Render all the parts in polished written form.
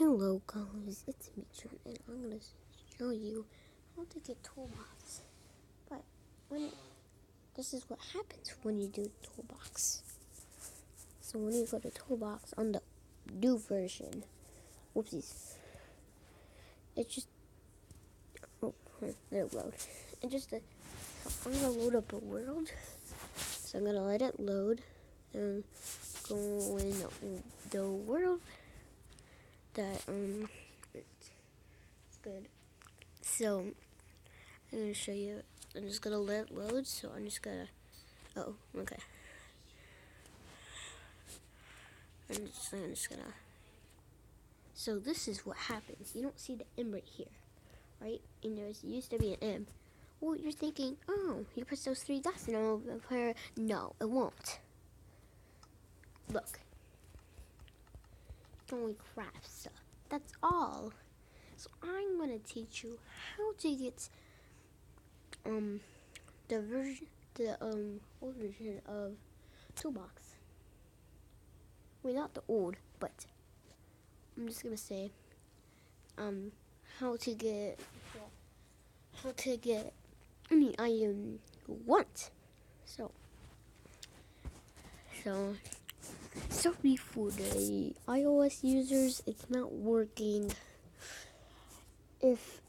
Hello guys, it's me and I'm gonna show you how to get toolbox. But this is what happens when you do toolbox. So when you go to toolbox on the new version, whoopsies, it's just let it load. And I'm gonna load up a world. So I'm gonna let it load and go in the world that it's good. So I'm gonna show you. I'm just gonna let it load. So I'm just gonna. Oh, okay. I'm just gonna. So this is what happens. You don't see the M right here, right? And there used to be an M. Well, you're thinking, oh, you press those three dots and it'll appear. No, it won't. Look, it's only craft stuff. That's all. So I'm gonna teach you how to get the old version of Toolbox. Well, not the old, but I'm just gonna say how to get any item you want. So sorry for the iOS users, it's not working. If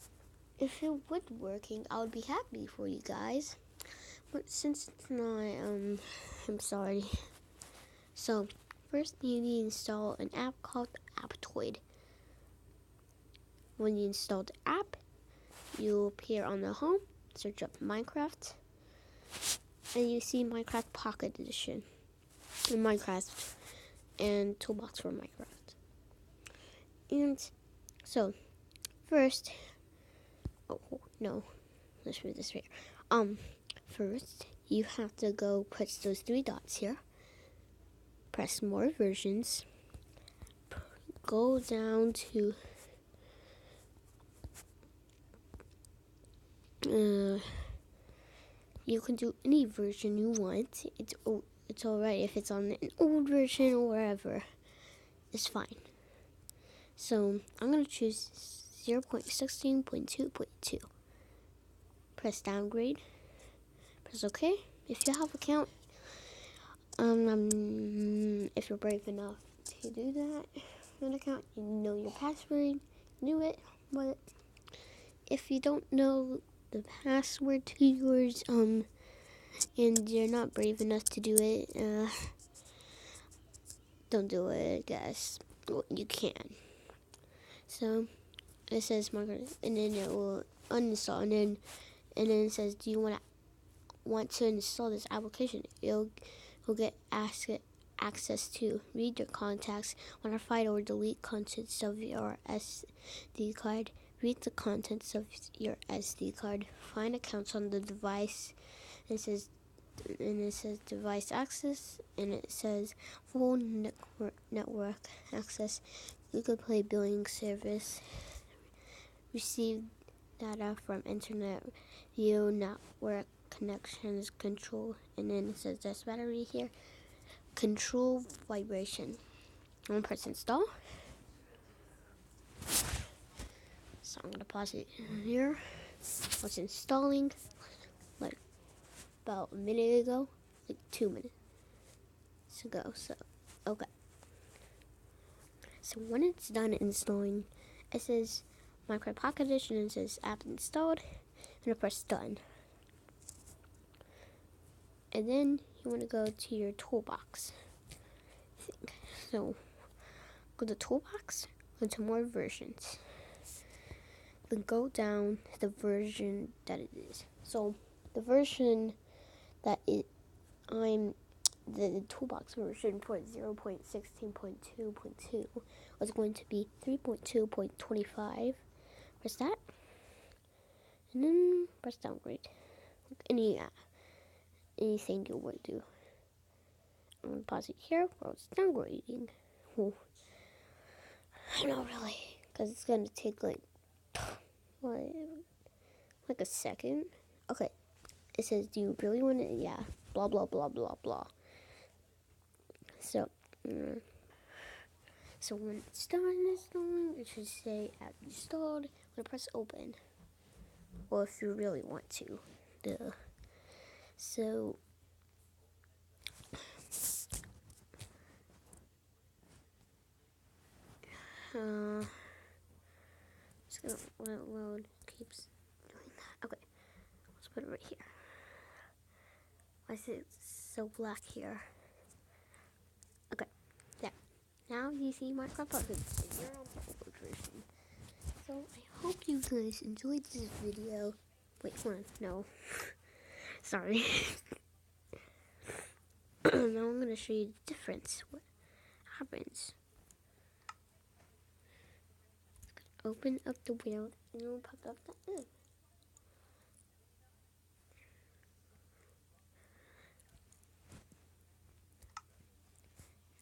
it was working, I would be happy for you guys. But since it's not, I'm sorry. So first you need to install an app called Aptoid. When you install the app, you'll appear on the home, search up Minecraft, and you see Minecraft Pocket Edition, and Minecraft, and Toolbox for Minecraft. And so, first, let's read this right here. First, you have to go press those three dots here, press more versions, go down to you can do any version you want. It's alright if it's on an old version or wherever. It's fine. So I'm gonna choose 0.16.2.2. Press downgrade. Press OK. If you have an account, if you're brave enough to do that, an account, you know your password, knew it. But if you don't know the password to yours, and you're not brave enough to do it, don't do it, guys. Well, you can. So it says Margaret, and then it will uninstall, and then it says, do you want to install this application? You'll get access to read your contacts, modify or delete contents of your SD card, read the contents of your SD card, find accounts on the device. It says device access, and it says full network access. Google Play billing service, receive data from internet, view network connections, control, and then it says this battery here, control vibration. I'm gonna press install. So I'm gonna pause it here. It's installing like about a minute ago, like 2 minutes ago. So okay. So when it's done installing, it says Minecraft Pocket Edition and it says app installed, and I press done. And then you want to go to your toolbox. So go to toolbox, go to more versions. Then go down to the version that it is. So the version that the toolbox version for 0.16.2.2 was going to be 3.2.25. Press that, and then press downgrade. Anything you would do. I'm gonna pause it here while it's downgrading. Not really, because it's gonna take like a second. Okay, it says, do you really want it? Yeah, blah blah blah blah blah. So when it's done, it should say app installed. I'm gonna press open. Well, if you really want to. Duh. So it's gonna when it load keeps doing that. Okay, let's put it right here. Why is it so black here? Okay, there. Now you see Minecraft buttons in your own version. So I hope you guys enjoyed this video. Wait, hold on. No. Sorry. Now I'm going to show you the difference. What happens. Open up the window and it will pop up that.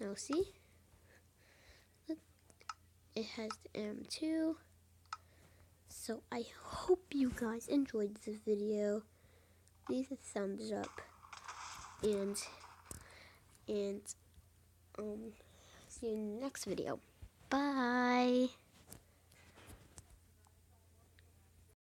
Now see? Look, it has the M2. So I hope you guys enjoyed this video. Leave a thumbs up and see you in the next video. Bye.